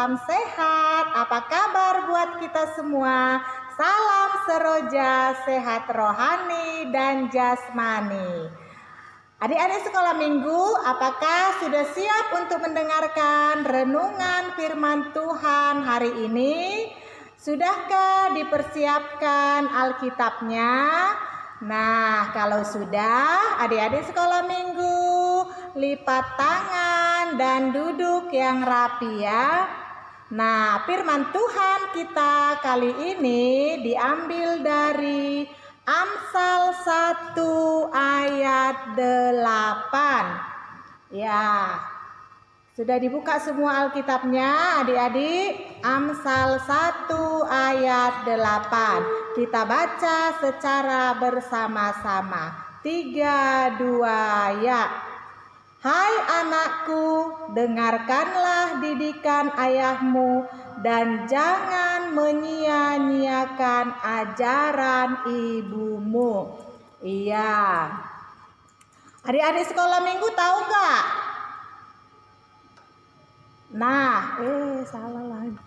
salam sehat. Apa kabar buat kita semua? Salam seroja, sehat rohani dan jasmani. Adik-adik sekolah minggu, apakah sudah siap untuk mendengarkan renungan firman Tuhan hari ini? Sudahkah dipersiapkan Alkitabnya? Nah, kalau sudah, adik-adik sekolah minggu, lipat tangan dan duduk yang rapi ya. Nah, firman Tuhan kita kali ini diambil dari Amsal 1 ayat 8. Ya, sudah dibuka semua Alkitabnya adik-adik? Amsal 1 ayat 8. Kita baca secara bersama-sama. 3, 2, ya. Hai anakku, dengarkanlah didikan ayahmu dan jangan menyia-nyiakan ajaran ibumu. Iya. Adik-adik sekolah minggu tahu gak? Salah lagi.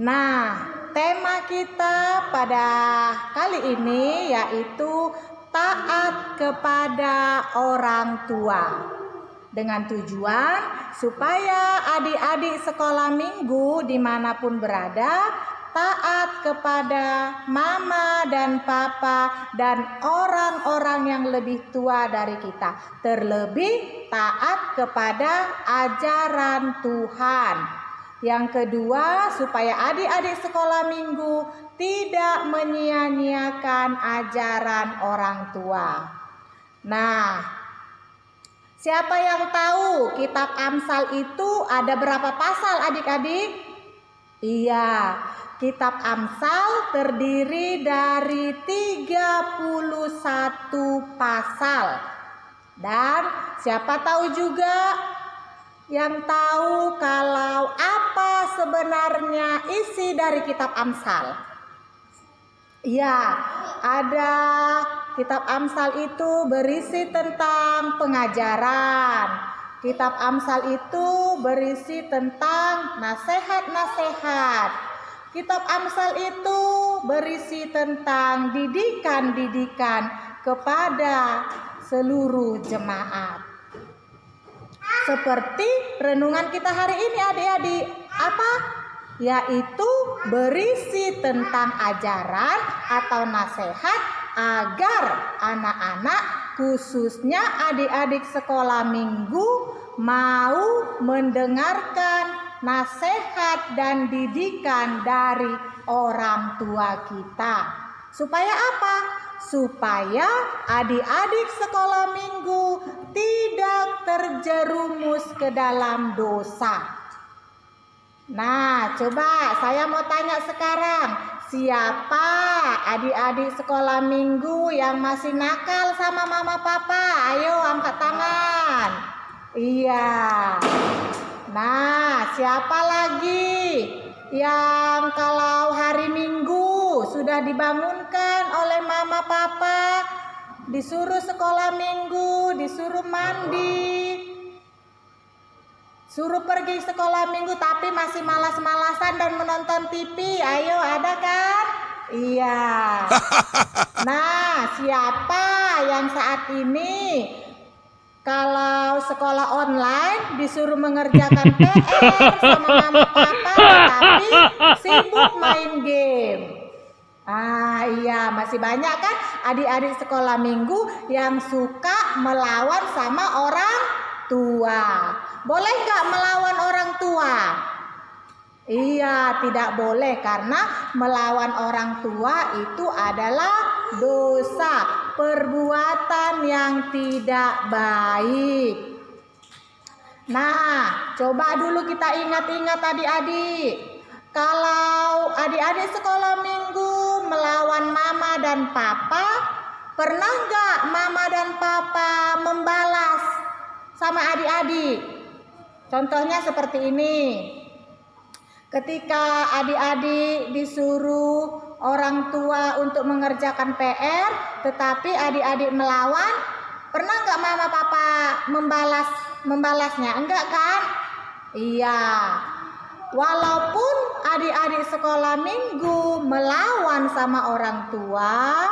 Nah, tema kita pada kali ini yaitu taat kepada orang tua, dengan tujuan supaya adik-adik sekolah minggu dimanapun berada taat kepada mama dan papa dan orang-orang yang lebih tua dari kita, terlebih taat kepada ajaran Tuhan. Yang kedua, supaya adik-adik sekolah minggu tidak menyia-nyiakan ajaran orang tua. Nah, siapa yang tahu kitab Amsal itu ada berapa pasal adik-adik? Iya, kitab Amsal terdiri dari 31 pasal. Dan siapa tahu juga yang tahu kalau apa sebenarnya isi dari kitab Amsal? Ya, ada kitab Amsal itu berisi tentang pengajaran. Kitab Amsal itu berisi tentang nasihat-nasihat. Kitab Amsal itu berisi tentang didikan-didikan kepada seluruh jemaat. Seperti renungan kita hari ini adik-adik, apa? Yaitu berisi tentang ajaran atau nasihat agar anak-anak khususnya adik-adik sekolah minggu mau mendengarkan nasihat dan didikan dari orang tua kita. Supaya apa? Supaya adik-adik sekolah minggu tidak terjerumus ke dalam dosa. Nah, coba saya mau tanya sekarang, siapa adik-adik sekolah minggu yang masih nakal sama mama papa? Ayo angkat tangan. Iya. Nah, siapa lagi yang kalau hari Minggu sudah dibangunkan oleh mama papa, disuruh sekolah minggu, disuruh mandi, suruh pergi sekolah minggu tapi masih malas-malasan dan menonton TV? Ayo, ada kan? Iya. Nah, siapa yang saat ini kalau sekolah online disuruh mengerjakan PR sama mama papa tetapi sibuk main game? Iya, masih banyak kan adik-adik sekolah minggu yang suka melawan sama orang tua. Boleh nggak melawan orang tua? Iya, tidak boleh karena melawan orang tua itu adalah dosa, perbuatan yang tidak baik. Nah, coba dulu kita ingat-ingat adik-adik. Kalau adik-adik sekolah minggu melawan mama dan papa, pernah nggak mama dan papa membalas sama adik-adik? Contohnya seperti ini. Ketika adik-adik disuruh orang tua untuk mengerjakan PR, tetapi adik-adik melawan, pernah nggak mama papa membalasnya? Enggak kan? Iya. walaupun adik-adik sekolah minggu melawan sama orang tua,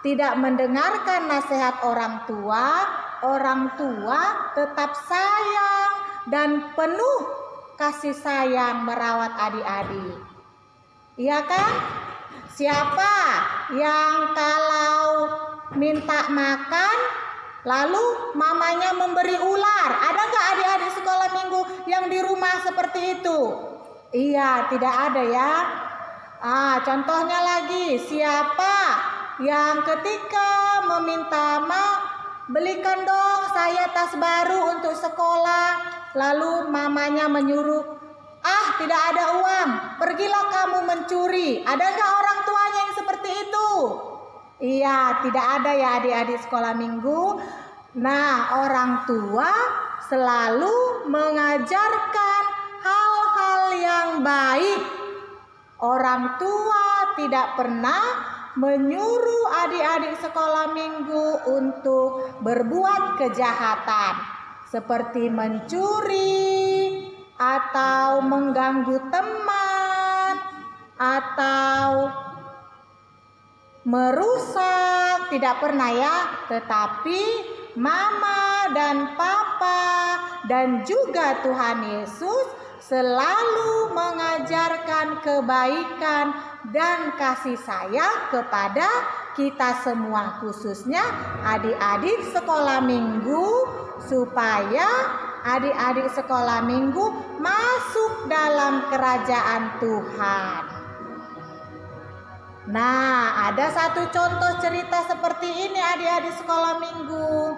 tidak mendengarkan nasihat orang tua tetap sayang dan penuh kasih sayang merawat adik-adik. Iya kan? Siapa yang kalau minta makan lalu mamanya memberi ular? Ada nggak adik-adik sekolah minggu yang di rumah seperti itu? Iya, tidak ada ya. Contohnya lagi, siapa yang ketika meminta belikan dong saya tas baru untuk sekolah, lalu mamanya menyuruh, tidak ada uang, pergilah kamu mencuri. Ada nggak orang tuanya yang seperti itu? Iya, tidak ada ya adik-adik sekolah minggu. Nah, orang tua selalu mengajarkan hal-hal yang baik. Orang tua tidak pernah menyuruh adik-adik sekolah minggu untuk berbuat kejahatan seperti mencuri atau mengganggu teman atau merusak, tidak pernah ya. Tetapi mama dan papa dan juga Tuhan Yesus selalu mengajarkan kebaikan dan kasih sayang kepada kita semua, khususnya adik-adik sekolah minggu, supaya adik-adik sekolah minggu masuk dalam kerajaan Tuhan. Nah, ada satu contoh cerita seperti ini adik-adik sekolah minggu.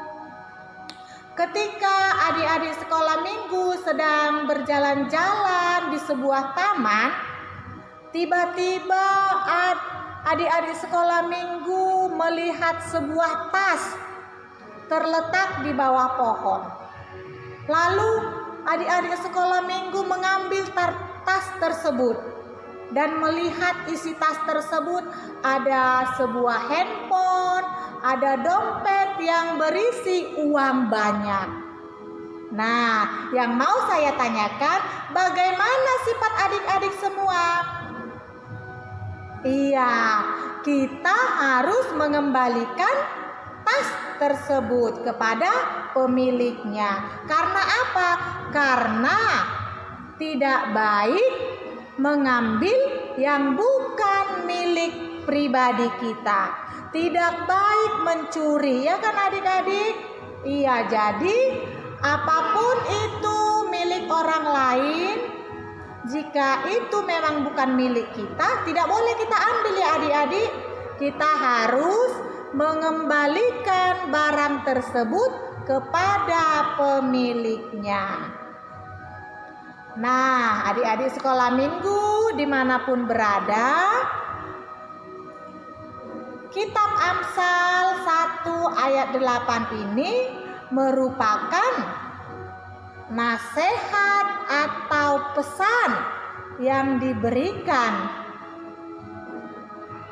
Ketika adik-adik sekolah minggu sedang berjalan-jalan di sebuah taman, tiba-tiba adik-adik sekolah minggu melihat sebuah tas terletak di bawah pohon. Lalu adik-adik sekolah minggu mengambil tas tersebut dan melihat isi tas tersebut ada sebuah handphone, ada dompet yang berisi uang banyak. Nah, yang mau saya tanyakan, bagaimana sifat adik-adik semua? Iya, kita harus mengembalikan tas tersebut kepada pemiliknya. Karena apa? Karena tidak baik mengambil yang bukan milik pribadi kita. Tidak baik mencuri, ya kan adik-adik? Iya, jadi apapun itu milik orang lain, jika itu memang bukan milik kita, tidak boleh kita ambil ya adik-adik. Kita harus mengembalikan barang tersebut kepada pemiliknya. Nah, adik-adik sekolah minggu dimanapun berada, Kitab Amsal 1 ayat 8 ini merupakan nasihat atau pesan yang diberikan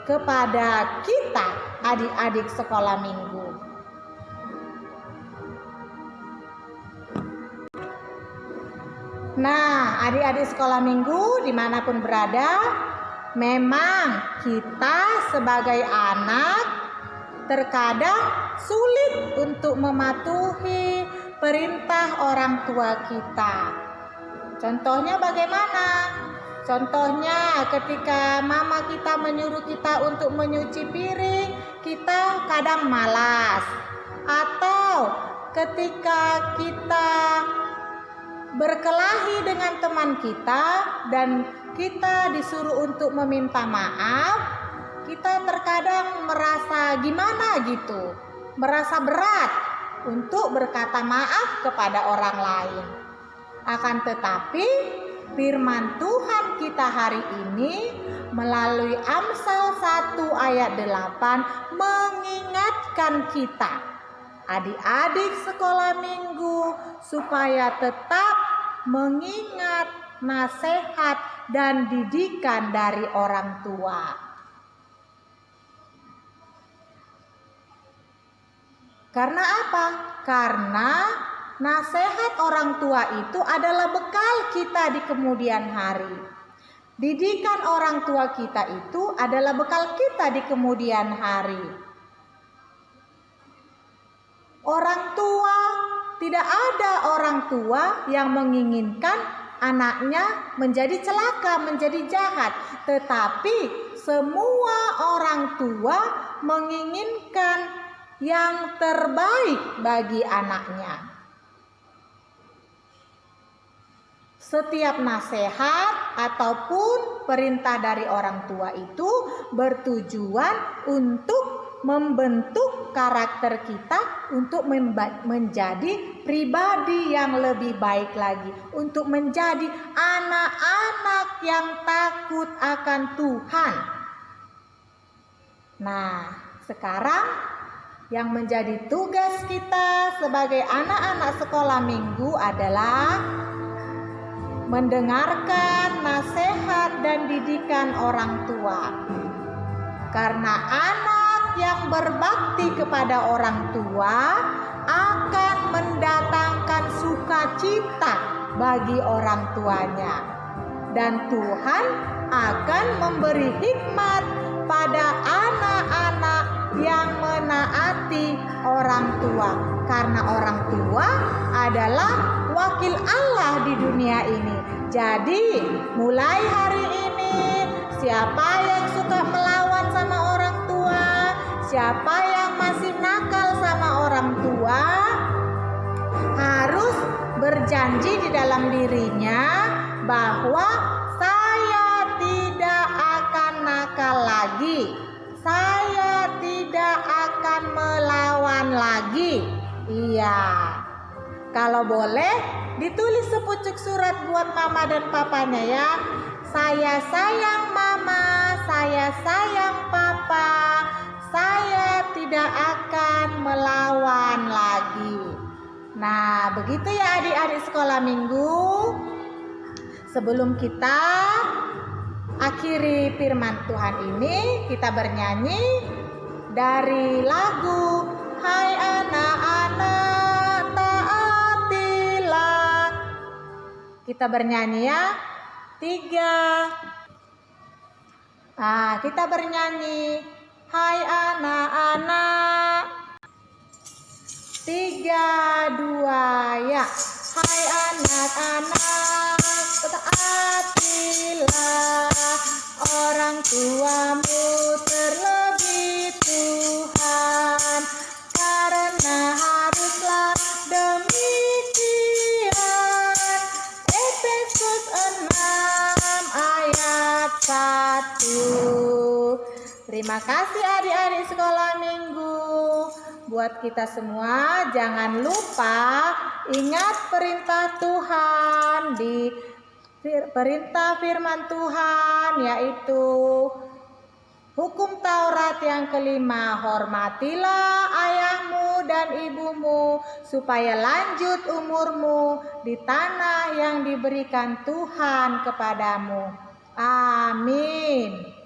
kepada kita adik-adik sekolah minggu. Nah, adik-adik sekolah minggu dimanapun berada, memang kita sebagai anak terkadang sulit untuk mematuhi perintah orang tua kita. Contohnya bagaimana? Contohnya ketika mama kita menyuruh kita untuk menyuci piring, kita kadang malas. Atau ketika kita berkelahi dengan teman kita dan kita disuruh untuk meminta maaf, kita terkadang merasa gimana gitu, merasa berat untuk berkata maaf kepada orang lain. Akan tetapi firman Tuhan kita hari ini melalui Amsal 1 ayat 8 mengingatkan kita, adik-adik sekolah minggu, supaya tetap mengingat nasihat dan didikan dari orang tua. Karena apa? Karena nasihat orang tua itu adalah bekal kita di kemudian hari. Didikan orang tua kita itu adalah bekal kita di kemudian hari. Orang tua, tidak ada orang tua yang menginginkan anaknya menjadi celaka, menjadi jahat. Tetapi semua orang tua menginginkan yang terbaik bagi anaknya. Setiap nasihat ataupun perintah dari orang tua itu bertujuan untuk membentuk karakter kita, untuk menjadi pribadi yang lebih baik lagi, untuk menjadi anak-anak yang takut akan Tuhan. Nah, sekarang yang menjadi tugas kita sebagai anak-anak sekolah minggu adalah mendengarkan nasihat dan didikan orang tua. Karena anak yang berbakti kepada orang tua akan mendatangkan sukacita bagi orang tuanya. Dan Tuhan akan memberi hikmat pada anak-anak yang menaati orang tua. Karena orang tua adalah wakil Allah di dunia ini. Jadi mulai hari ini, siapa yang suka melawan sama orang tua, siapa yang masih nakal sama orang tua, harus berjanji di dalam dirinya bahwa saya tidak akan nakal lagi, saya tidak akan melawan lagi. Iya, kalau boleh ditulis sepucuk surat buat mama dan papanya ya. Saya sayang mama, saya sayang papa, saya tidak akan melawan lagi. Nah, begitu ya adik-adik sekolah minggu. Sebelum kita akhiri firman Tuhan ini, kita bernyanyi dari lagu Hai anak-anak taatilah. Kita bernyanyi ya. 3. Kita bernyanyi Hai anak-anak. 3, 2 ya. Hai anak-anak taatilah orang tuamu terlebih Tuhan, karena haruslah demikian. Efesus 6 ayat 1. Terima kasih adik-adik sekolah minggu. Buat kita semua, jangan lupa ingat perintah Tuhan di perintah firman Tuhan, yaitu hukum Taurat yang kelima, hormatilah ayahmu dan ibumu supaya lanjut umurmu di tanah yang diberikan Tuhan kepadamu. Amin.